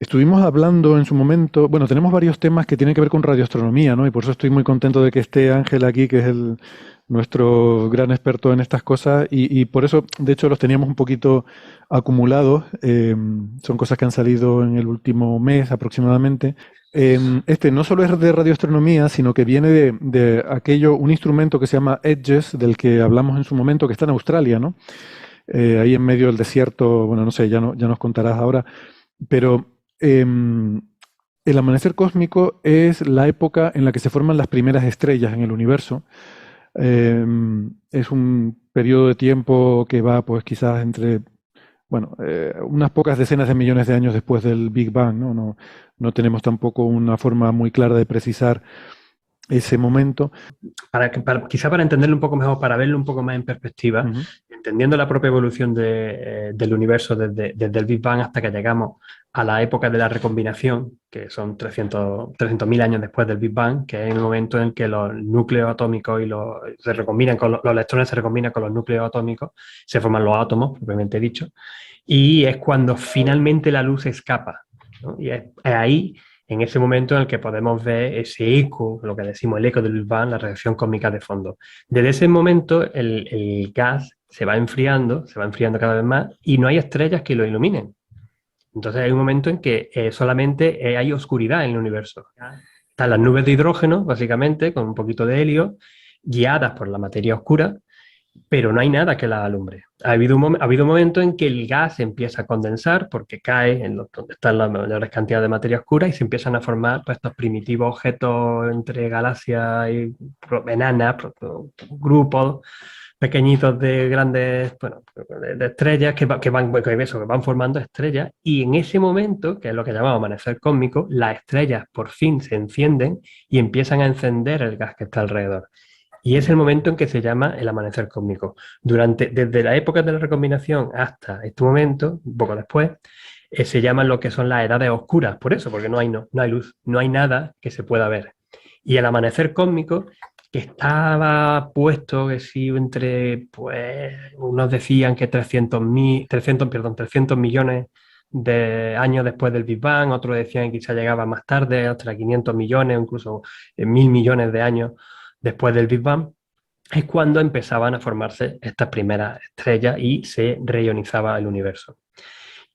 Estuvimos hablando en su momento, bueno, tenemos varios temas que tienen que ver con radioastronomía, ¿no? Y por eso estoy muy contento de que esté Ángel aquí, que es nuestro gran experto en estas cosas, y por eso, de hecho, los teníamos un poquito acumulados. Son cosas que han salido en el último mes aproximadamente. Este no solo es de radioastronomía, sino que viene de aquello, un instrumento que se llama EDGES, del que hablamos en su momento, que está en Australia, ¿no? Ahí en medio del desierto, bueno, no sé, ya nos contarás ahora, pero el amanecer cósmico es la época en la que se forman las primeras estrellas en el universo. Es un periodo de tiempo que va, pues quizás entre, bueno, unas pocas decenas de millones de años después del Big Bang, ¿no? No tenemos tampoco una forma muy clara de precisar ese momento. Quizá para entenderlo un poco mejor, para verlo un poco más en perspectiva, Ujú. entendiendo la propia evolución del universo desde el Big Bang hasta que llegamos a la época de la recombinación, que son 300.000 años después del Big Bang, que es el momento en que los núcleos atómicos se recombinan con los electrones se recombinan con los núcleos atómicos, se forman los átomos, propiamente dicho, y es cuando finalmente la luz escapa, ¿no? Y es ahí, en ese momento en el que podemos ver ese eco, lo que decimos el eco del Big Bang, la radiación cósmica de fondo. Desde ese momento el gas se va enfriando cada vez más y no hay estrellas que lo iluminen. Entonces hay un momento en que solamente hay oscuridad en el universo. Están las nubes de hidrógeno, básicamente, con un poquito de helio, guiadas por la materia oscura, pero no hay nada que la alumbre. Ha habido un momento en que el gas empieza a condensar porque cae donde están las mayores cantidades de materia oscura y se empiezan a formar, pues, estos primitivos objetos entre galaxias y enanas, grupos pequeñitos de grandes, bueno, de estrellas que van formando estrellas, y en ese momento, que es lo que llamamos amanecer cósmico, las estrellas por fin se encienden y empiezan a encender el gas que está alrededor. Y es el momento en que se llama el amanecer cósmico. Desde la época de la recombinación hasta este momento, un poco después, se llaman lo que son las edades oscuras, por eso, porque no hay luz, no hay nada que se pueda ver. Y el amanecer cósmico, que estaba puesto, que sí, entre, pues, unos decían que 300 millones de años después del Big Bang, otros decían que quizá llegaba más tarde, hasta 500 millones, incluso 1.000 millones de años después del Big Bang, es cuando empezaban a formarse estas primeras estrellas y se reionizaba el universo.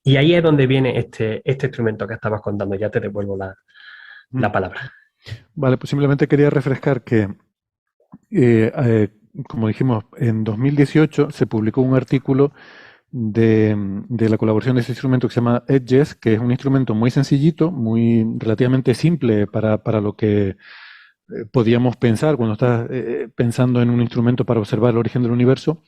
Y ahí es donde viene este instrumento que estabas contando. Ya te devuelvo Mm. la palabra. Vale, pues simplemente quería refrescar que, como dijimos, en 2018 se publicó un artículo de la colaboración de ese instrumento que se llama Edges, que es un instrumento muy sencillito, muy relativamente simple para lo que podíamos pensar cuando estás pensando en un instrumento para observar el origen del universo.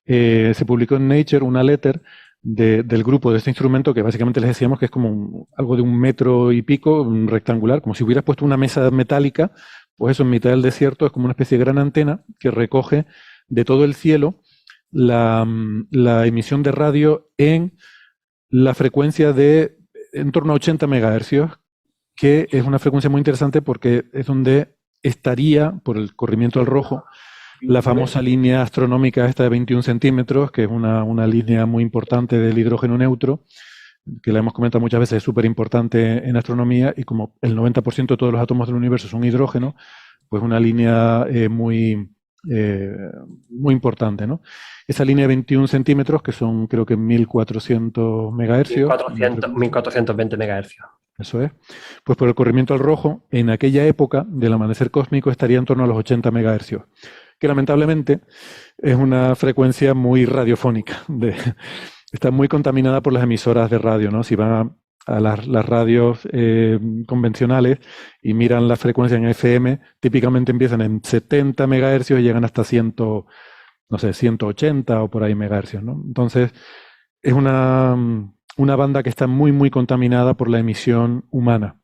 Se publicó en Nature una letter del grupo de este instrumento que básicamente les decíamos que es como algo de 1 metro y pico, un rectangular, como si hubieras puesto una mesa metálica, pues eso en mitad del desierto es como una especie de gran antena que recoge de todo el cielo la emisión de radio en la frecuencia de en torno a 80 megahercios, que es una frecuencia muy interesante porque es donde estaría, por el corrimiento al rojo, la famosa línea astronómica esta de 21 centímetros, que es una línea muy importante del hidrógeno neutro, que la hemos comentado muchas veces, es súper importante en astronomía, y como el 90% de todos los átomos del universo son hidrógeno, pues una línea eh, muy importante, ¿no? Esa línea de 21 centímetros, que son creo que 1400 megahercios, una 1420 megahercios. eso es. Pues por el corrimiento al rojo, en aquella época del amanecer cósmico estaría en torno a los 80 megahercios, que lamentablemente es una frecuencia muy radiofónica. Está muy contaminada por las emisoras de radio, ¿no? Si van a las radios convencionales y miran la frecuencia en FM, típicamente empiezan en 70 megahercios y llegan hasta 100, no sé, 180 o por ahí megahercios, ¿no? Entonces, es una banda que está muy, muy contaminada por la emisión humana,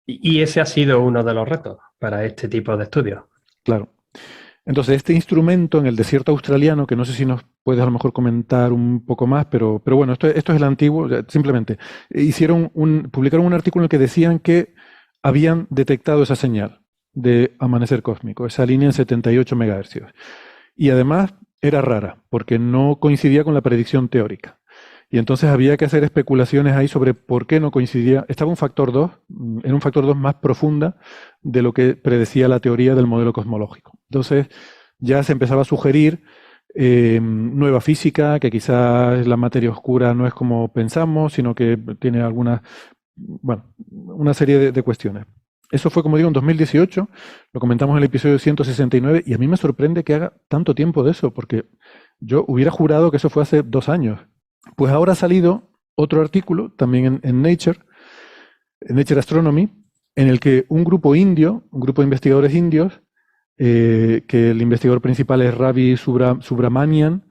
Y ese ha sido uno de los retos para este tipo de estudios. claro. Entonces, este instrumento en el desierto australiano, que no sé si nos puedes a lo mejor comentar un poco más, pero bueno, esto es el antiguo, simplemente publicaron un artículo en el que decían que habían detectado esa señal de amanecer cósmico, esa línea en 78 megahercios. Y además era rara, porque no coincidía con la predicción teórica. Y entonces había que hacer especulaciones ahí sobre por qué no coincidía. Estaba un factor 2, en un factor 2 más profunda de lo que predecía la teoría del modelo cosmológico. Entonces ya se empezaba a sugerir nueva física, que quizás la materia oscura no es como pensamos, sino que tiene algunas, bueno, una serie de cuestiones. Eso fue, como digo, en 2018, lo comentamos en el episodio 169, y a mí me sorprende que haga tanto tiempo de eso, porque yo hubiera jurado que eso fue hace 2 años. Pues ahora ha salido otro artículo, también en Nature Astronomy, en el que un grupo indio, un grupo de investigadores indios, que el investigador principal es Ravi Subramanian,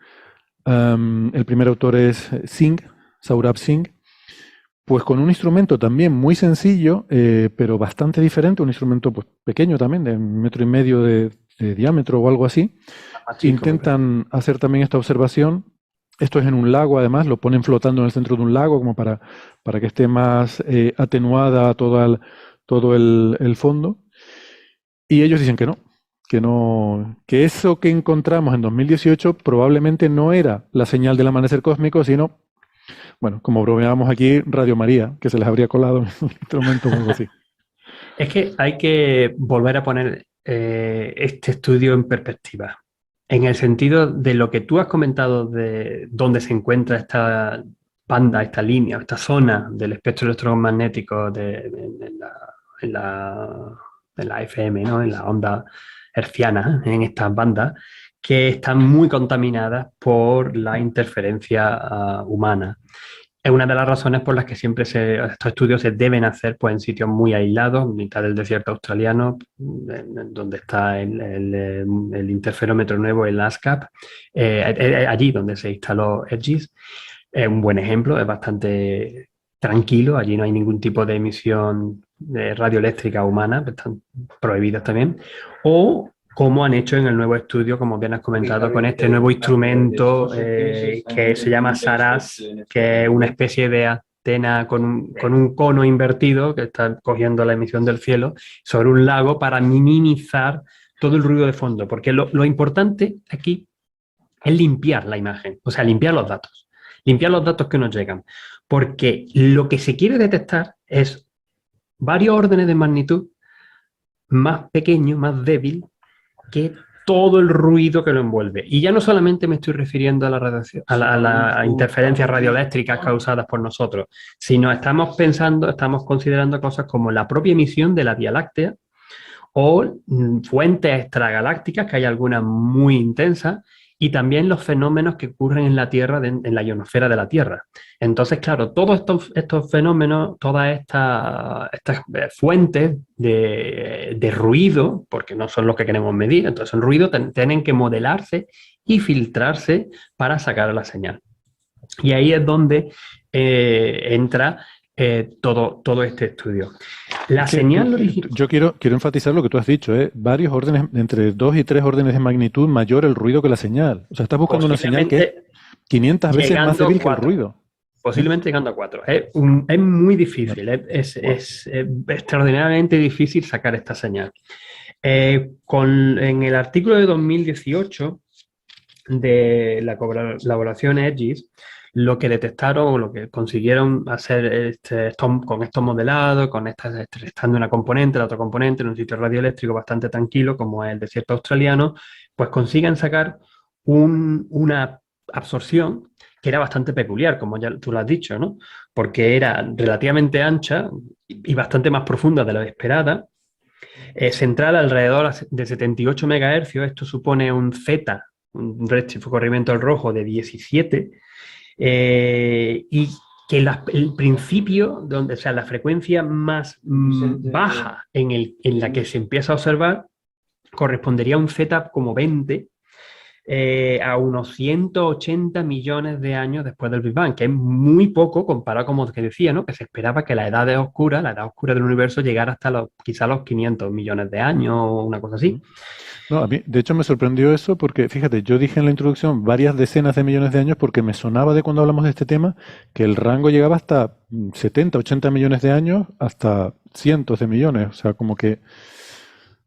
el primer autor es Singh, Saurabh Singh, pues con un instrumento también muy sencillo, pero bastante diferente, un instrumento pues, pequeño también, de 1,5 metros de diámetro o algo así, Más chico, intentan hacer también esta observación. Esto es en un lago, además, lo ponen flotando en el centro de un lago como para que esté más atenuada todo el fondo. Y ellos dicen que no, que eso que encontramos en 2018 probablemente no era la señal del amanecer cósmico, sino, bueno, como bromeábamos aquí, Radio María, que se les habría colado en un instrumento o algo así. Es que hay que volver a poner este estudio en perspectiva, en el sentido de lo que tú has comentado de dónde se encuentra esta banda, esta línea, esta zona del espectro electromagnético en la, en la FM, ¿no? En la onda herciana, en estas bandas, que están muy contaminadas por la interferencia humana. Es una de las razones por las que siempre estos estudios se deben hacer pues, en sitios muy aislados, en mitad del desierto australiano, donde está el interferómetro nuevo, el ASCAP, allí donde se instaló EDGIS. Es un buen ejemplo, es bastante tranquilo, allí no hay ningún tipo de emisión radioeléctrica humana, están prohibidas también. O como han hecho en el nuevo estudio, como bien has comentado, con este nuevo instrumento que se llama SARAS, que es una especie de antena con un cono invertido que está cogiendo la emisión del cielo sobre un lago para minimizar todo el ruido de fondo, porque lo importante aquí es limpiar la imagen, o sea, limpiar los datos que nos llegan, porque lo que se quiere detectar es varios órdenes de magnitud más pequeño, más débil que todo el ruido que lo envuelve. Y ya no solamente me estoy refiriendo a la radiación, a las interferencias radioeléctricas causadas por nosotros, sino estamos considerando cosas como la propia emisión de la Vía Láctea o fuentes extragalácticas, que hay algunas muy intensas, y también los fenómenos que ocurren en la Tierra, en la ionosfera de la Tierra. Entonces, claro, todos estos fenómenos, todas estas fuentes de ruido, porque no son los que queremos medir, entonces el ruido tienen que modelarse y filtrarse para sacar la señal. Y ahí es donde entra todo este estudio. La señal original. Yo quiero enfatizar lo que tú has dicho, varios órdenes, entre 2 y 3 órdenes de magnitud mayor el ruido que la señal. O sea, estás buscando una señal que es 500 veces más débil que el ruido. Posiblemente llegando a 4. Es muy difícil, es extraordinariamente difícil sacar esta señal. En el artículo de 2018 de la colaboración EDGIS, lo que detectaron o lo que consiguieron hacer con estos modelados, estando una componente, la otra componente, en un sitio radioeléctrico bastante tranquilo como es el desierto australiano, pues consiguen sacar una absorción que era bastante peculiar, como ya tú lo has dicho, ¿no? Porque era relativamente ancha y bastante más profunda de lo esperada, centrada alrededor de 78 MHz. Esto supone un Z, un redshift o corrimiento al rojo de 17, y que el principio, o sea, la frecuencia más baja en la que se empieza a observar correspondería a un Z como 20, a unos 180 millones de años después del Big Bang, que es muy poco comparado, como que decía, ¿no? Que se esperaba que la edad oscura del universo, llegara hasta quizá los 500 millones de años o una cosa así. No, a mí, de hecho, me sorprendió eso porque, fíjate, yo dije en la introducción varias decenas de millones de años porque me sonaba de cuando hablamos de este tema que el rango llegaba hasta 70, 80 millones de años, hasta cientos de millones. O sea, como que,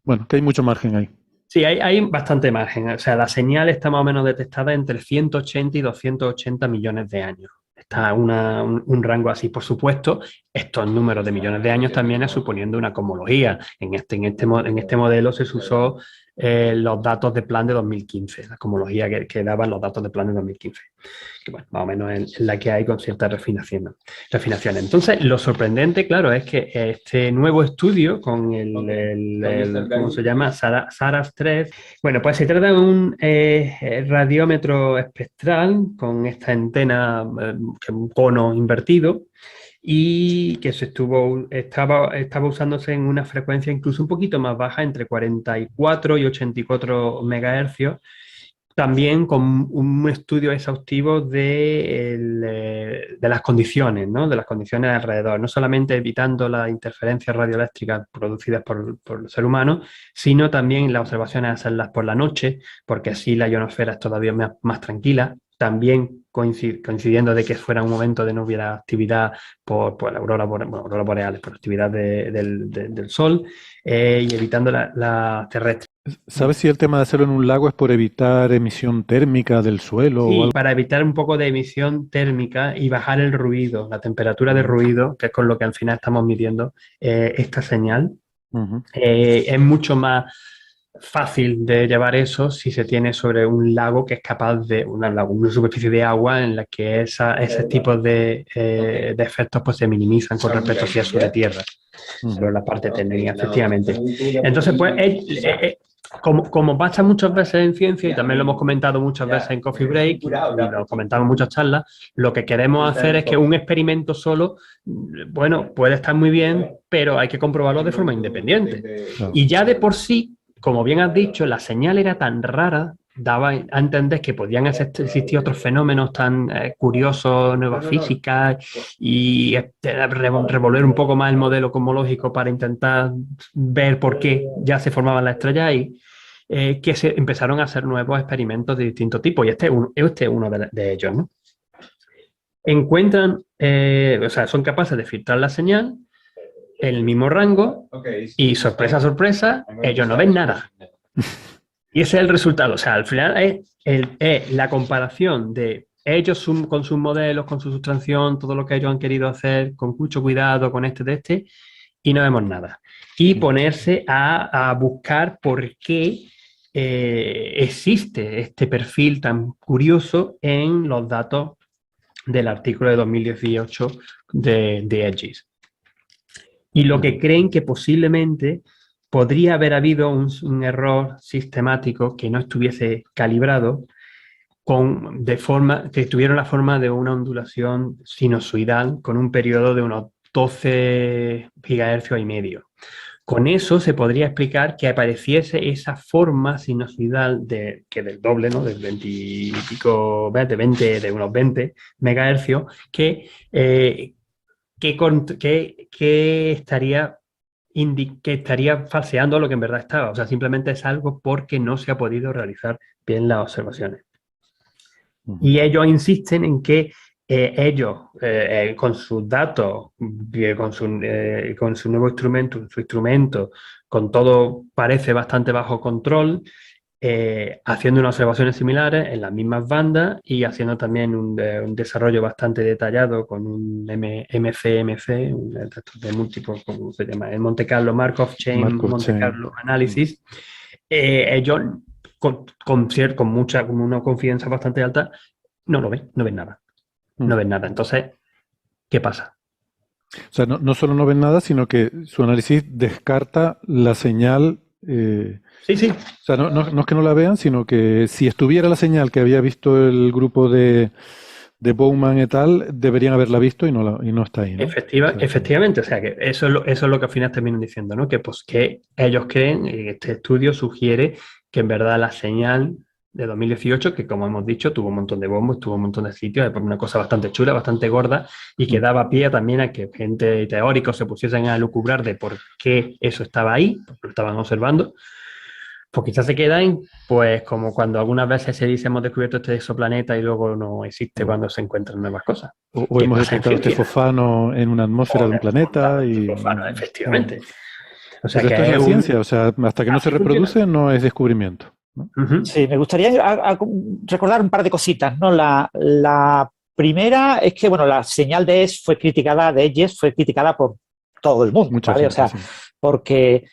bueno, que hay mucho margen ahí. Sí, hay bastante margen. O sea, la señal está más o menos detectada entre 180 y 280 millones de años. está un rango así. Por supuesto, estos números de millones de años también es suponiendo una cosmología. En este modelo se usó los datos de Plan de 2015, la cosmología que daban los datos de Plan de 2015. Que bueno, más o menos es la que hay con ciertas refinaciones. Entonces, lo sorprendente, claro, es que este nuevo estudio con ¿cómo se llama? SARAS-3. Bueno, pues se trata de un radiómetro espectral con esta antena, que es un cono invertido, y que estaba usándose en una frecuencia incluso un poquito más baja, entre 44 y 84 megahercios, también con un estudio exhaustivo de las condiciones, ¿no? De las condiciones alrededor, no solamente evitando las interferencias radioeléctricas producidas por el ser humano, sino también las observaciones hacerlas por la noche, porque así la ionosfera es todavía más tranquila, también coincidiendo de que fuera un momento de no hubiera actividad por la aurora boreales, por actividad del Sol, y evitando la terrestre. ¿Sabes si el tema de hacerlo en un lago es por evitar emisión térmica del suelo o Sí, algo? para evitar un poco de emisión térmica y bajar el ruido, la temperatura de ruido, que es con lo que al final estamos midiendo esta señal. Ujú. Es mucho más fácil de llevar eso si se tiene sobre un lago que es capaz de, una superficie de agua en la que ese tipo de efectos pues, se minimizan con respecto si es sobre tierra, sobre la parte técnica, efectivamente. Entonces, pues, como pasa muchas veces en ciencia, y también lo hemos comentado muchas veces en Coffee Break, y lo comentamos en muchas charlas, lo que queremos hacer es que un experimento solo, bueno, puede estar muy bien, pero hay que comprobarlo de forma independiente. Claro. Y ya de por sí, como bien has dicho, la señal era tan rara, daba a entender que podían existir otros fenómenos tan curiosos, nuevas físicas, y revolver un poco más el modelo cosmológico para intentar ver por qué ya se formaban las estrellas ahí, que se empezaron a hacer nuevos experimentos de distinto tipo, y este es uno de ellos, ¿no? Encuentran, o sea, son capaces de filtrar la señal en el mismo rango y, sorpresa, sorpresa, ellos no ven nada. Y ese es el resultado. O sea, al final es la comparación de ellos con sus modelos, con su sustracción, todo lo que ellos han querido hacer, con mucho cuidado, con este, y no vemos nada. Y ponerse a buscar por qué existe este perfil tan curioso en los datos del artículo de 2018 de Edges. Y lo que creen que posiblemente podría haber habido un error sistemático que no estuviese calibrado de forma que tuviera la forma de una ondulación sinusoidal con un periodo de unos 12 gigahercios y medio. Con eso se podría explicar que apareciese esa forma sinusoidal que del doble, ¿no? Del 20 y pico, de unos 20 megahercios, que estaría que estaría falseando lo que en verdad estaba. O sea, simplemente es algo porque no se ha podido realizar bien las observaciones. Y ellos insisten en que ellos, con sus datos, con su nuevo instrumento, con todo parece bastante bajo control, haciendo unas observaciones similares en las mismas bandas y haciendo también un desarrollo bastante detallado con un MCMC, de múltiples, ¿cómo se llama? El Monte Carlo Markov Chain, Monte Carlo Analysis. Ellos, con una confianza bastante alta, no ven nada. No ven nada. Entonces, ¿qué pasa? O sea, no solo no ven nada, sino que su análisis descarta la señal. Sí. O sea, no es que no la vean, sino que si estuviera la señal que había visto el grupo de Bowman et al, deberían haberla visto y no está ahí, ¿no? Efectivamente, o sea que eso es lo que al final terminan diciendo, ¿no? Que pues que ellos creen, este estudio sugiere que en verdad la señal de 2018, que como hemos dicho, tuvo un montón de bombos, tuvo un montón de sitios, es una cosa bastante chula, bastante gorda, y que daba pie también a que gente teóricos se pusiesen a lucubrar de por qué eso estaba ahí, porque lo estaban observando. Pues quizás se queda en, pues como cuando algunas veces se dice hemos descubierto este exoplaneta y luego no existe cuando se encuentran nuevas cosas. O hemos detectado este fosfano en una atmósfera de un planeta. Fosfano, efectivamente. O sea, pero esto es la ciencia, o sea, hasta que no se reproduce no es descubrimiento, ¿no? Sí, me gustaría recordar un par de cositas, ¿no? La primera es que, bueno, la señal de Edges fue criticada por todo el mundo, Mucha ¿vale? gente, O sea, sí. porque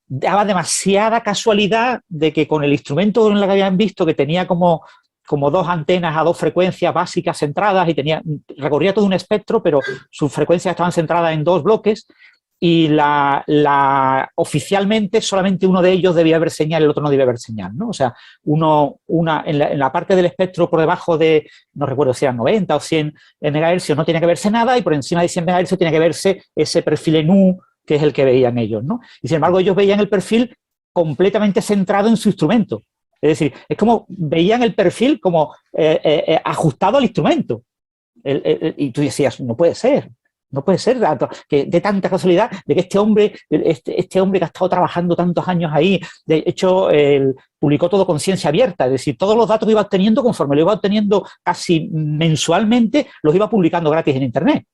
daba demasiada casualidad de que con el instrumento en el que habían visto que tenía como dos antenas a 2 frecuencias básicas centradas y recorría todo un espectro, pero sus frecuencias estaban centradas en 2 bloques y oficialmente solamente uno de ellos debía haber señal y el otro no debía haber señal, ¿no? O sea, en la parte del espectro por debajo de, no recuerdo si eran 90 o 100 MHz, no tenía que verse nada, y por encima de 100 MHz tiene que verse ese perfil en U, que es el que veían ellos, ¿no? Y sin embargo, ellos veían el perfil completamente centrado en su instrumento. Es decir, es como veían el perfil como ajustado al instrumento. Y tú decías, no puede ser que de tanta casualidad de que este hombre que ha estado trabajando tantos años ahí, de hecho, publicó todo con ciencia abierta, es decir, todos los datos que iba obteniendo, conforme lo iba obteniendo casi mensualmente, los iba publicando gratis en Internet.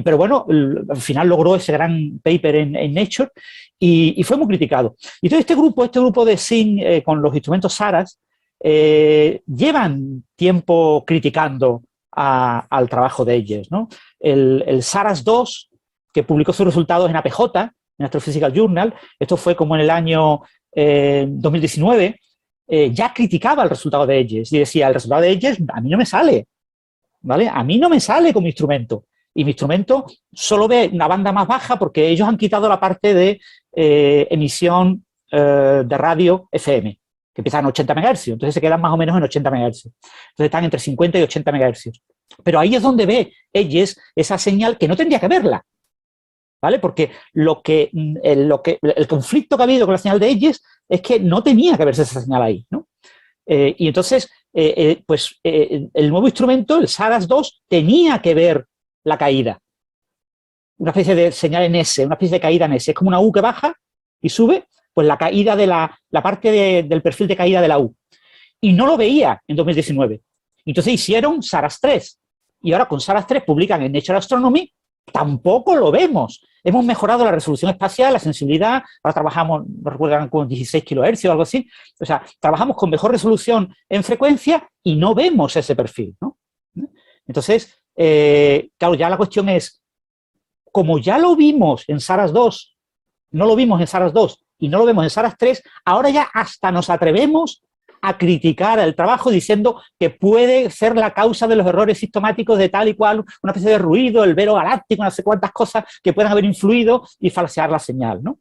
Pero bueno, al final logró ese gran paper en Nature y fue muy criticado. Y entonces este grupo de SIN con los instrumentos SARAS llevan tiempo criticando al trabajo de Edges, ¿no? El SARAS 2, que publicó sus resultados en APJ, en Astrophysical Journal, esto fue como en el año 2019, ya criticaba el resultado de Edges y decía, el resultado de Edges a mí no me sale, ¿vale? A mí no me sale con mi instrumento. Y mi instrumento solo ve una banda más baja porque ellos han quitado la parte de emisión de radio FM, que empiezan en 80 MHz, entonces se quedan más o menos en 80 MHz. Entonces están entre 50 y 80 MHz. Pero ahí es donde ve Edges esa señal que no tendría que verla, ¿vale? Porque el conflicto que ha habido con la señal de Edges es que no tenía que verse esa señal ahí, ¿no? Y entonces, el nuevo instrumento, el SARAS 2, tenía que ver la caída. Una especie de señal en S, una especie de caída en S. Es como una U que baja y sube, pues la caída de la parte del perfil de caída de la U. Y no lo veía en 2019. Entonces hicieron SARAS 3. Y ahora con SARAS 3 publican en Nature Astronomy, tampoco lo vemos. Hemos mejorado la resolución espacial, la sensibilidad, ahora trabajamos, no recuerdo, con 16 kHz o algo así. O sea, trabajamos con mejor resolución en frecuencia y no vemos ese perfil, ¿no? Entonces, claro, ya la cuestión es, como ya lo vimos en SARAS 2, no lo vimos en SARAS 2 y no lo vemos en SARAS 3, ahora ya hasta nos atrevemos a criticar el trabajo diciendo que puede ser la causa de los errores sistemáticos de tal y cual, una especie de ruido, el velo galáctico, no sé cuántas cosas que puedan haber influido y falsear la señal, ¿no?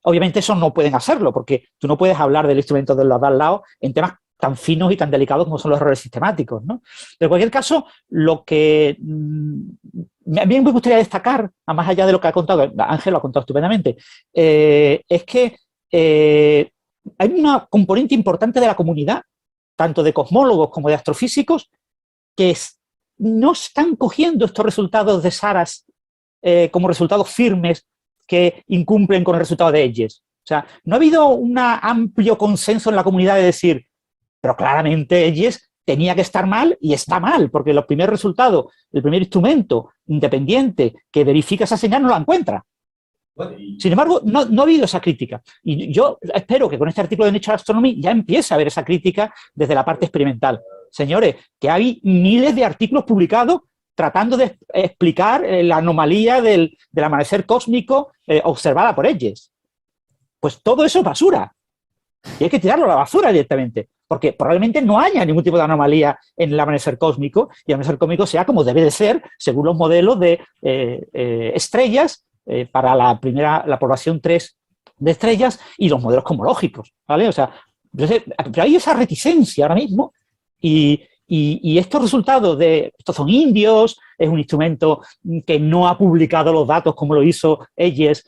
Obviamente eso no pueden hacerlo, porque tú no puedes hablar del instrumento de los de al lado en temas tan finos y tan delicados como son los errores sistemáticos, ¿no? Pero en cualquier caso, lo que a mí me gustaría destacar, más allá de lo que ha contado, Ángel lo ha contado estupendamente, es que hay una componente importante de la comunidad, tanto de cosmólogos como de astrofísicos, que no están cogiendo estos resultados de SARAS como resultados firmes que incumplen con el resultado de Edges. O sea, no ha habido un amplio consenso en la comunidad de decir, pero claramente Edges tenía que estar mal y está mal, porque los primeros resultados, el primer instrumento independiente que verifica esa señal no la encuentra. Sin embargo, no ha habido esa crítica. Y yo espero que con este artículo de Nature Astronomy ya empiece a haber esa crítica desde la parte experimental. Señores, que hay miles de artículos publicados tratando de explicar la anomalía del amanecer cósmico observada por Edges. Pues todo eso es basura. Y hay que tirarlo a la basura directamente, porque probablemente no haya ningún tipo de anomalía en el amanecer cósmico, y el amanecer cósmico sea como debe de ser, según los modelos de estrellas, para la población 3 de estrellas y los modelos cosmológicos, ¿vale? O sea, pero hay esa reticencia ahora mismo y estos resultados estos son indios, es un instrumento que no ha publicado los datos como lo hizo Edges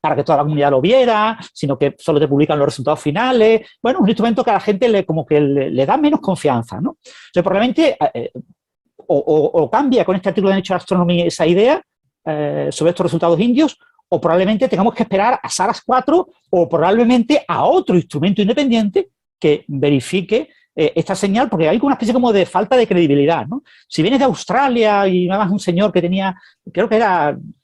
para que toda la comunidad lo viera, sino que solo te publican los resultados finales. Bueno, es un instrumento que a la gente le da menos confianza, ¿no? Entonces, probablemente o cambia con este artículo de Nature Astronomy esa idea sobre estos resultados indios, o probablemente tengamos que esperar a SARAS 4 o probablemente a otro instrumento independiente que verifique esta señal, porque hay una especie como de falta de credibilidad, ¿no? Si vienes de Australia y nada más un señor que tenía, creo que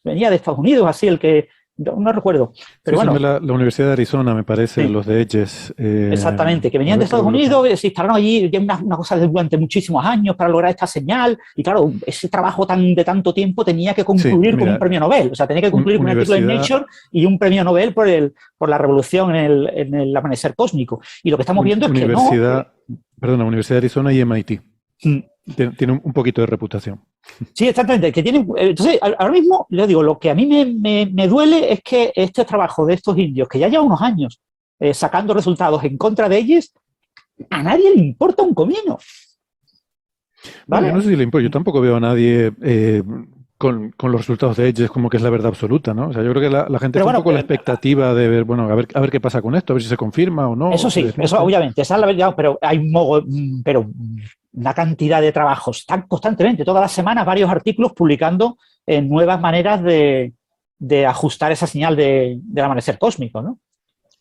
venía de Estados Unidos, así, el que no recuerdo. Pero Sí, bueno, son de la Universidad de Arizona, me parece, sí. los de Edges. Exactamente, que venían de Estados Unidos, se instalaron allí una cosa durante muchísimos años para lograr esta señal, y claro, ese trabajo de tanto tiempo tenía que concluir con un premio Nobel, o sea, tenía que concluir con un artículo en Nature y un premio Nobel por la revolución en el amanecer cósmico. Y lo que estamos viendo es que no. Perdona, Universidad de Arizona y MIT. Tiene un poquito de reputación. Sí, exactamente. Que tienen, entonces, ahora mismo, yo digo, lo que a mí me duele es que este trabajo de estos indios, que ya lleva unos años sacando resultados en contra de ellos, a nadie le importa un comino. ¿Vale? Bueno, yo no sé si le importa. Yo tampoco veo a nadie con los resultados de Edges como que es la verdad absoluta, ¿no? O sea, yo creo que la gente está un poco la expectativa de ver, bueno, a ver qué pasa con esto, a ver si se confirma o no. Eso sí, eso obviamente, esa es la verdad, pero hay una cantidad de trabajos tan constantemente, todas las semanas, varios artículos publicando nuevas maneras de ajustar esa señal del amanecer cósmico, ¿no?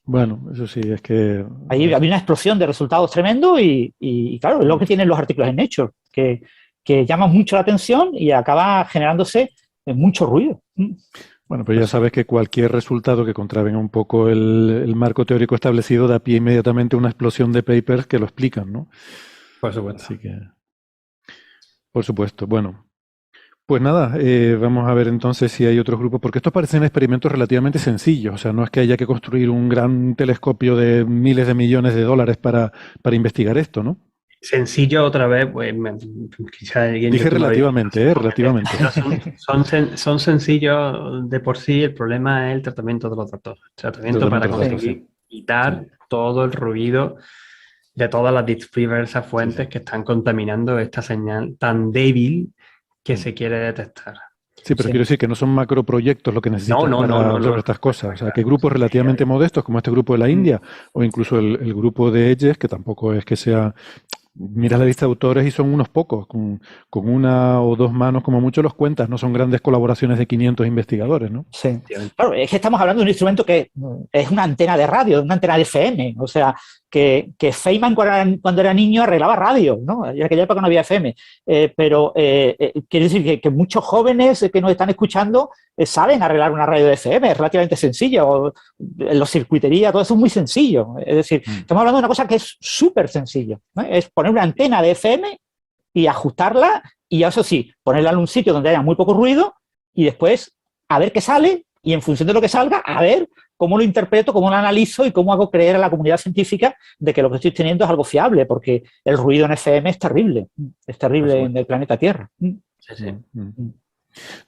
Bueno, eso sí, es que... Ahí había una explosión de resultados tremendo y claro, es lo que tienen los artículos en Nature, que llaman mucho la atención y acaba generándose mucho ruido. Bueno, pero ya sabes que cualquier resultado que contravenga un poco el marco teórico establecido da pie inmediatamente a una explosión de papers que lo explican, ¿no? Por supuesto. Así que, por supuesto. Bueno, pues nada, vamos a ver entonces si hay otros grupos, porque estos parecen experimentos relativamente sencillos, o sea, no es que haya que construir un gran telescopio de miles de millones de dólares para investigar esto, ¿no? Sencillo otra vez, pues quizá alguien... Dije relativamente, relativamente. Son sencillos de por sí, el problema es el tratamiento de los datos. El tratamiento para conseguir quitar todo el ruido de todas las diversas fuentes que están contaminando esta señal tan débil que se quiere detectar. Sí, pero quiero decir que no son macroproyectos lo que necesitan para resolver estas cosas. O sea, que grupos relativamente modestos, como este grupo de la India, o incluso el grupo de Edges, que tampoco es que sea... Mira la lista de autores y son unos pocos, con una o dos manos como mucho los cuentas, no son grandes colaboraciones de 500 investigadores, ¿no? Sí, claro, es que estamos hablando de un instrumento que es una antena de radio, una antena de FM, o sea, que Feynman cuando era niño arreglaba radio, ¿no? En aquella época no había FM, pero quiere decir que muchos jóvenes que nos están escuchando saben arreglar una radio de FM, es relativamente sencillo, los circuiterías, todo eso es muy sencillo, es decir, estamos hablando de una cosa que es súper sencillo, ¿no? Es poner una antena de FM y ajustarla y eso sí, ponerla en un sitio donde haya muy poco ruido y después a ver qué sale y en función de lo que salga, a ver cómo lo interpreto, cómo lo analizo y cómo hago creer a la comunidad científica de que lo que estoy teniendo es algo fiable, porque el ruido en FM es terrible en el planeta Tierra. Sí, sí.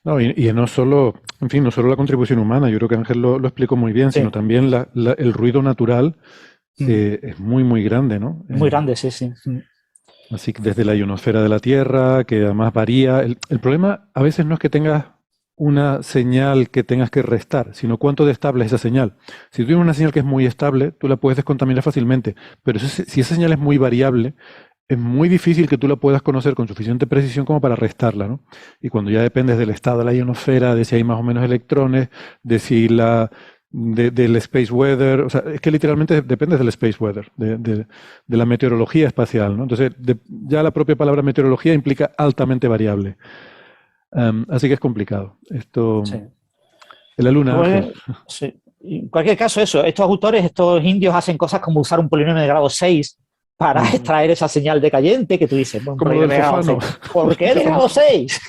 No, y no solo, en fin, no solo la contribución humana, yo creo que Ángel lo explicó muy bien, sino también el ruido natural es muy, muy grande, ¿no? Muy grande, sí, sí. Así que desde la ionosfera de la Tierra, que además varía. El problema a veces no es que tengas una señal que tengas que restar, sino cuánto de estable es esa señal. Si tú tienes una señal que es muy estable, tú la puedes descontaminar fácilmente, pero si esa señal es muy variable, es muy difícil que tú la puedas conocer con suficiente precisión como para restarla, ¿no? Y cuando ya dependes del estado de la ionosfera, de si hay más o menos electrones, de si del space weather, o sea, es que literalmente dependes del space weather, de la meteorología espacial, ¿no? Entonces, ya la propia palabra meteorología implica altamente variable. Así que es complicado. Esto, en la Luna. Pues, sí. En cualquier caso, estos autores, estos indios hacen cosas como usar un polinomio de grado 6 para extraer esa señal decayente que tú dices, bueno, como del Fofano. ¿Por qué de grado 6?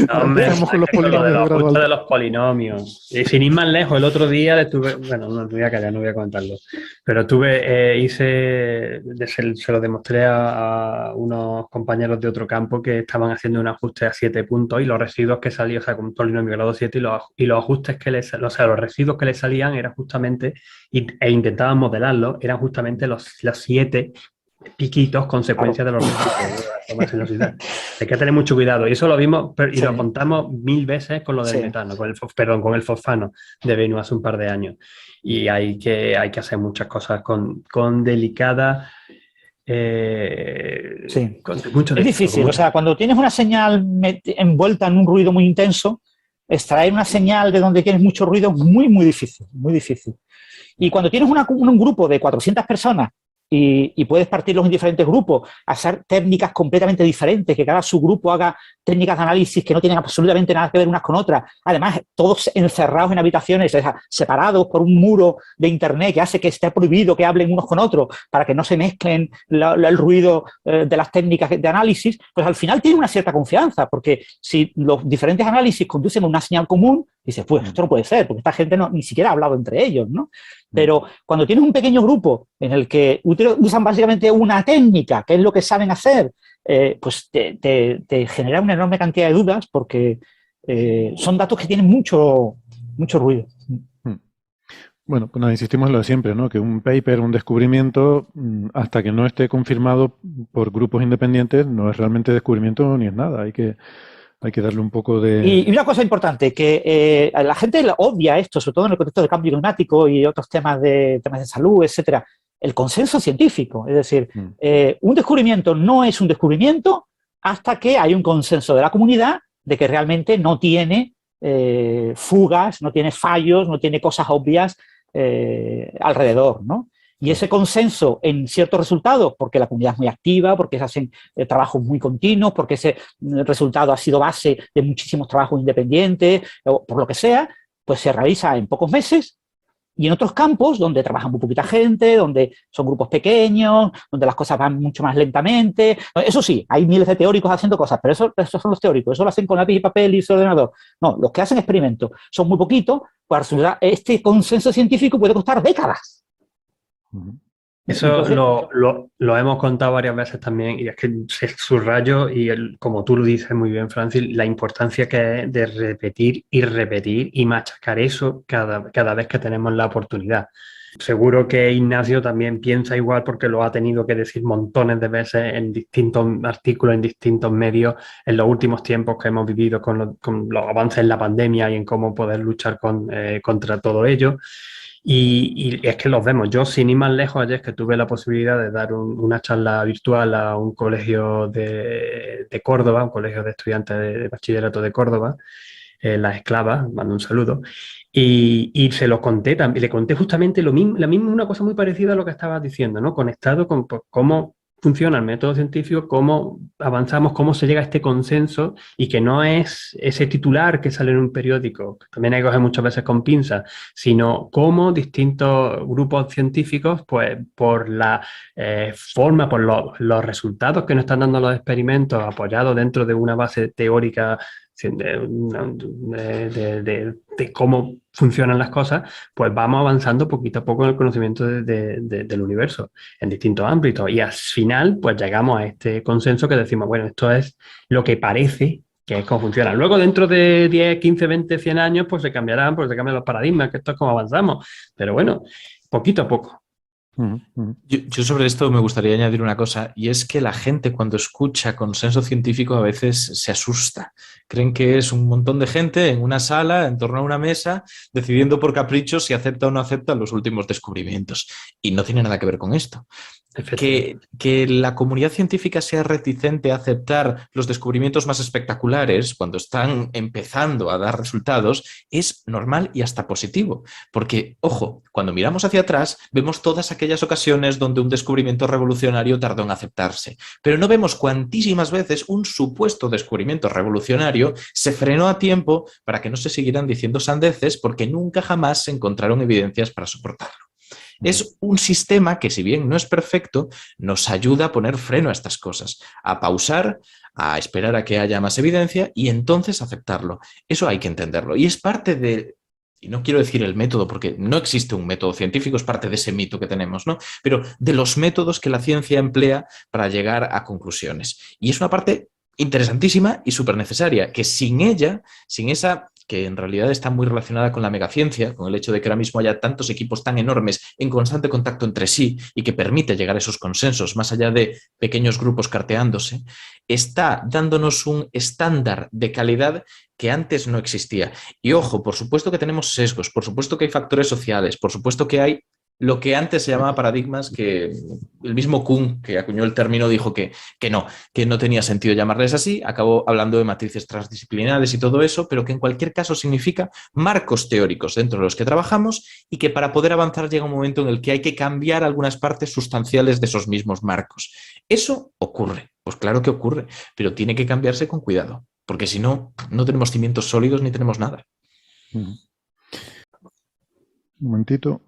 No, hombre, de los polinomios. Y sin ir más lejos, el otro día estuve, bueno, no voy a callar, no voy a comentarlo, pero se lo demostré a unos compañeros de otro campo que estaban haciendo un ajuste a 7 puntos y los residuos que salían, o sea, con un polinomio grado 7 y los ajustes los residuos que le salían eran justamente, e intentaban modelarlo, eran justamente los 7 piquitos, consecuencias de los resultados. Hay que tener mucho cuidado. Y eso lo vimos y lo contamos 1000 veces con lo del metano, con el fosfano de Venus hace un par de años. Y hay que hacer muchas cosas con delicada... es difícil. O sea, cuando tienes una señal envuelta en un ruido muy intenso, extraer una señal de donde tienes mucho ruido es muy, muy difícil. Muy difícil. Y cuando tienes un grupo de 400 personas y puedes partirlos en diferentes grupos, hacer técnicas completamente diferentes, que cada subgrupo haga técnicas de análisis que no tienen absolutamente nada que ver unas con otras. Además, todos encerrados en habitaciones, separados por un muro de internet que hace que esté prohibido que hablen unos con otros para que no se mezclen el ruido de las técnicas de análisis, pues al final tiene una cierta confianza, porque si los diferentes análisis conducen a una señal común, dices, pues esto no puede ser, porque esta gente ni siquiera ha hablado entre ellos, ¿no? Pero cuando tienes un pequeño grupo en el que usan básicamente una técnica, que es lo que saben hacer, pues te genera una enorme cantidad de dudas, porque son datos que tienen mucho ruido. Bueno, pues nada, insistimos en lo de siempre, ¿no? Que un paper, un descubrimiento, hasta que no esté confirmado por grupos independientes, no es realmente descubrimiento ni es nada. Hay que darle un poco de... Y una cosa importante, que la gente odia esto, sobre todo en el contexto del cambio climático y otros temas de salud, etcétera, el consenso científico. Es decir, un descubrimiento no es un descubrimiento hasta que hay un consenso de la comunidad de que realmente no tiene fugas, no tiene fallos, no tiene cosas obvias alrededor, ¿no? Y ese consenso en ciertos resultados, porque la comunidad es muy activa, porque se hacen trabajos muy continuos, porque ese resultado ha sido base de muchísimos trabajos independientes, o por lo que sea, pues se realiza en pocos meses. Y en otros campos, donde trabaja muy poquita gente, donde son grupos pequeños, donde las cosas van mucho más lentamente. Eso sí, hay miles de teóricos haciendo cosas, pero esos son los teóricos, eso lo hacen con lápiz y papel y su ordenador. No, los que hacen experimentos son muy poquitos, pues este consenso científico puede costar décadas. Eso entonces, lo hemos contado varias veces también, y es que se subrayo, y como tú lo dices muy bien, Francis, la importancia que es de repetir y machacar eso cada vez que tenemos la oportunidad. Seguro que Ignacio también piensa igual, porque lo ha tenido que decir montones de veces en distintos artículos, en distintos medios, en los últimos tiempos que hemos vivido con los avances en la pandemia y en cómo poder luchar contra todo ello. Y es que los vemos. Yo, sin ir más lejos, ayer que tuve la posibilidad de dar una charla virtual a un colegio de Córdoba, un colegio de estudiantes de bachillerato de Córdoba, Las Esclavas, mando un saludo, y se los conté también, le conté justamente lo mismo, una cosa muy parecida a lo que estabas diciendo, ¿no? Conectado con cómo funciona el método científico, cómo avanzamos, cómo se llega a este consenso, y que no es ese titular que sale en un periódico, que también hay que coger muchas veces con pinzas, sino cómo distintos grupos científicos, pues por la forma, por los resultados que nos están dando los experimentos, apoyados dentro de una base teórica de cómo funcionan las cosas, pues vamos avanzando poquito a poco en el conocimiento del universo en distintos ámbitos, y al final pues llegamos a este consenso que decimos, bueno, esto es lo que parece que es cómo funciona. Luego, dentro de 10, 15, 20, 100 años, pues se cambiarán, pues se cambian los paradigmas, que esto es como avanzamos, pero bueno, poquito a poco. Yo sobre esto me gustaría añadir una cosa, y es que la gente, cuando escucha consenso científico, a veces se asusta. Creen que es un montón de gente en una sala, en torno a una mesa, decidiendo por capricho si acepta o no acepta los últimos descubrimientos. Y no tiene nada que ver con esto. Que la comunidad científica sea reticente a aceptar los descubrimientos más espectaculares cuando están empezando a dar resultados es normal y hasta positivo. Porque, ojo, cuando miramos hacia atrás, vemos todas aquellas ocasiones donde un descubrimiento revolucionario tardó en aceptarse. Pero no vemos cuantísimas veces un supuesto descubrimiento revolucionario se frenó a tiempo para que no se siguieran diciendo sandeces, porque nunca jamás se encontraron evidencias para soportarlo. Es un sistema que, si bien no es perfecto, nos ayuda a poner freno a estas cosas, a pausar, a esperar a que haya más evidencia y entonces aceptarlo. Eso hay que entenderlo. Y es parte de, y no quiero decir el método, porque no existe un método científico, es parte de ese mito que tenemos, ¿no? Pero de los métodos que la ciencia emplea para llegar a conclusiones. Y es una parte interesantísima y súper necesaria, que sin ella, sin esa, que en realidad está muy relacionada con la megaciencia, con el hecho de que ahora mismo haya tantos equipos tan enormes en constante contacto entre sí y que permite llegar a esos consensos más allá de pequeños grupos carteándose, está dándonos un estándar de calidad que antes no existía. Y ojo, por supuesto que tenemos sesgos, por supuesto que hay factores sociales, por supuesto que hay lo que antes se llamaba paradigmas, que el mismo Kuhn, que acuñó el término, dijo que no tenía sentido llamarles así, acabó hablando de matrices transdisciplinares y todo eso, pero que en cualquier caso significa marcos teóricos dentro de los que trabajamos y que para poder avanzar llega un momento en el que hay que cambiar algunas partes sustanciales de esos mismos marcos. ¿Eso ocurre? Pues claro que ocurre, pero tiene que cambiarse con cuidado, porque si no, no tenemos cimientos sólidos ni tenemos nada. Un momentito.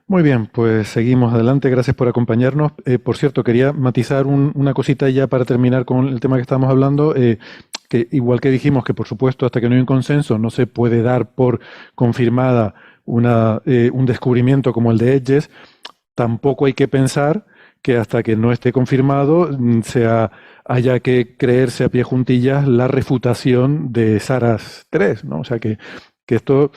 Muy bien, pues seguimos adelante. Gracias por acompañarnos. Por cierto, quería matizar una cosita ya para terminar con el tema que estábamos hablando, que igual que dijimos que, por supuesto, hasta que no hay un consenso, no se puede dar por confirmada un descubrimiento como el de Edges, tampoco hay que pensar que hasta que no esté confirmado haya que creerse a pie juntillas la refutación de Saras 3, ¿no? O sea que esto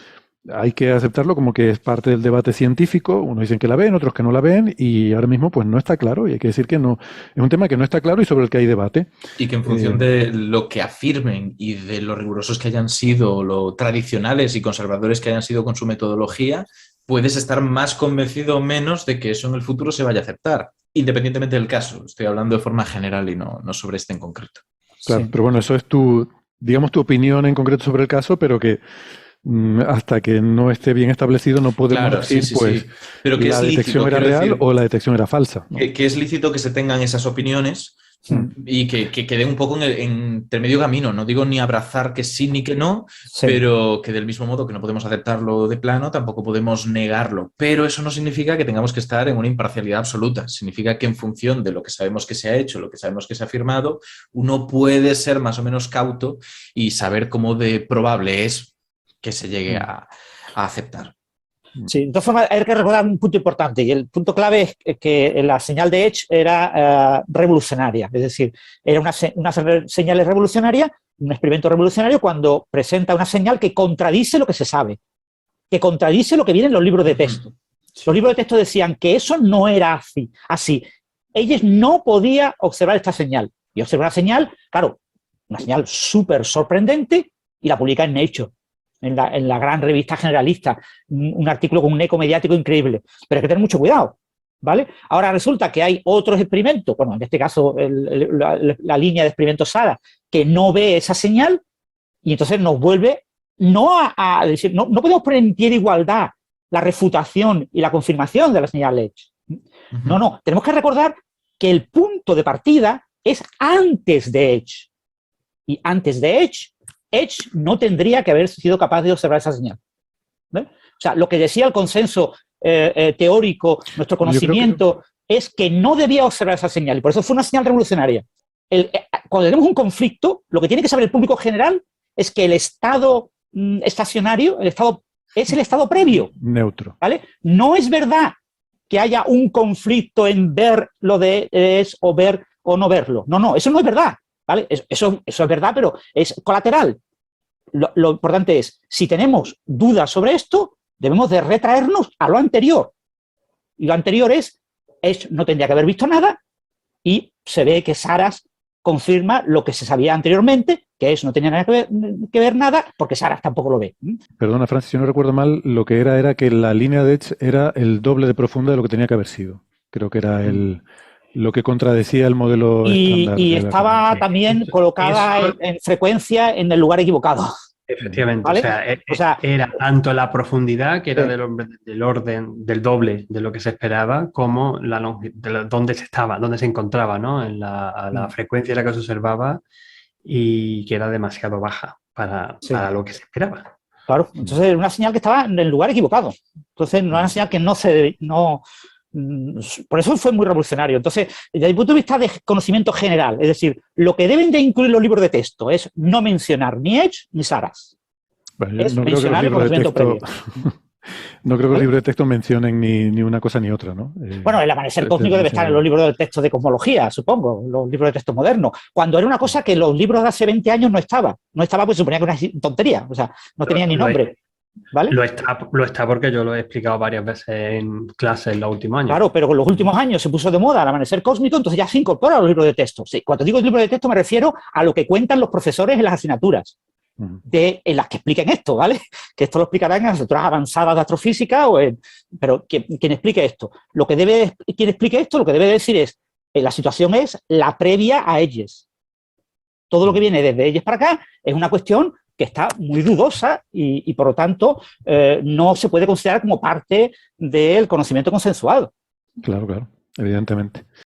hay que aceptarlo como que es parte del debate científico. Unos dicen que la ven, otros que no la ven, y ahora mismo pues no está claro, y hay que decir que no, es un tema que no está claro y sobre el que hay debate. Y que en función de lo que afirmen y de lo rigurosos que hayan sido, lo tradicionales y conservadores que hayan sido con su metodología, puedes estar más convencido o menos de que eso en el futuro se vaya a aceptar, independientemente del caso. Estoy hablando de forma general y no sobre este en concreto. Claro, Sí. pero bueno, eso es tu opinión en concreto sobre el caso, pero que hasta que no esté bien establecido no podemos decir, pues, pero que la es lícito, detección era real o la detección era falsa, ¿no? Que es lícito que se tengan esas opiniones y que quede un poco entre medio camino. No digo ni abrazar que sí ni que no, Sí. pero que del mismo modo que no podemos aceptarlo de plano, tampoco podemos negarlo. Pero eso no significa que tengamos que estar en una imparcialidad absoluta. Significa que en función de lo que sabemos que se ha hecho, lo que sabemos que se ha afirmado, uno puede ser más o menos cauto y saber cómo de probable es que se llegue a aceptar. Sí, de todas formas, hay que recordar un punto importante, y el punto clave es que la señal de Edge era revolucionaria, es decir, era una señal revolucionaria, un experimento revolucionario cuando presenta una señal que contradice lo que se sabe, que contradice lo que viene en los libros de texto. Los libros de texto decían que eso no era así. Ellos no podían observar esta señal, y observar una señal, claro, una señal súper sorprendente, y la publica en Nature. En la gran revista generalista, un artículo con un eco mediático increíble. Pero hay que tener mucho cuidado, ¿vale? Ahora resulta que hay otros experimentos, bueno, en este caso la línea de experimentos SARA, que no ve esa señal y entonces nos vuelve a decir, no podemos poner en pie de igualdad la refutación y la confirmación de la señal Edge. No, tenemos que recordar que el punto de partida es antes de Edge. Y antes de Edge no tendría que haber sido capaz de observar esa señal. ¿Ve? O sea, lo que decía el consenso teórico, nuestro conocimiento, es que no debía observar esa señal. Y por eso fue una señal revolucionaria. Cuando tenemos un conflicto, lo que tiene que saber el público general es que el estado estacionario, es el estado previo. Neutro. ¿Vale? No es verdad que haya un conflicto en ver lo de es o ver o no verlo. No, eso no es verdad. ¿Vale? Eso es verdad, pero es colateral. Lo importante es, si tenemos dudas sobre esto, debemos de retraernos a lo anterior. Y lo anterior es no tendría que haber visto nada, y se ve que Saras confirma lo que se sabía anteriormente, que no tenía nada que ver nada, porque Saras tampoco lo ve. Perdona, Francis, si no recuerdo mal, lo que era que la línea de Edge era el doble de profunda de lo que tenía que haber sido. Creo que era lo que contradecía el modelo estándar. Y estaba también colocada en frecuencia en el lugar equivocado. Efectivamente, ¿vale? O sea, era tanto la profundidad, que era del orden, del doble de lo que se esperaba, como dónde se encontraba, ¿no? En la frecuencia en la que se observaba, y que era demasiado baja para lo que se esperaba. Claro, entonces era una señal que estaba en el lugar equivocado. Entonces, no era una señal que por eso fue muy revolucionario. Entonces, desde el punto de vista de conocimiento general, es decir, lo que deben de incluir los libros de texto es no mencionar ni Edge ni Saras. Bueno, es mencionar el conocimiento previo. No creo que los libros de texto mencionen ni una cosa ni otra, ¿no? Bueno, el amanecer cósmico debe estar en los libros de texto de cosmología, supongo, los libros de texto modernos, cuando era una cosa que los libros de hace 20 años no estaba. No estaba, pues se suponía que era una tontería, o sea, no tenía ni nombre. ¿Vale? Lo está porque yo lo he explicado varias veces en clase en los últimos años. Claro, pero en los últimos años se puso de moda el amanecer cósmico, entonces ya se incorpora a los libros de texto. Sí, cuando digo libros de texto me refiero a lo que cuentan los profesores en las asignaturas. en las que expliquen esto, ¿vale? Que esto lo explicarán en asignaturas avanzadas de astrofísica, pero quien explique esto. Quien explique esto, lo que debe decir es, la situación es la previa a Edges. Todo lo que viene desde Edges para acá es una cuestión que está muy dudosa y por lo tanto, no se puede considerar como parte del conocimiento consensuado. Claro, evidentemente.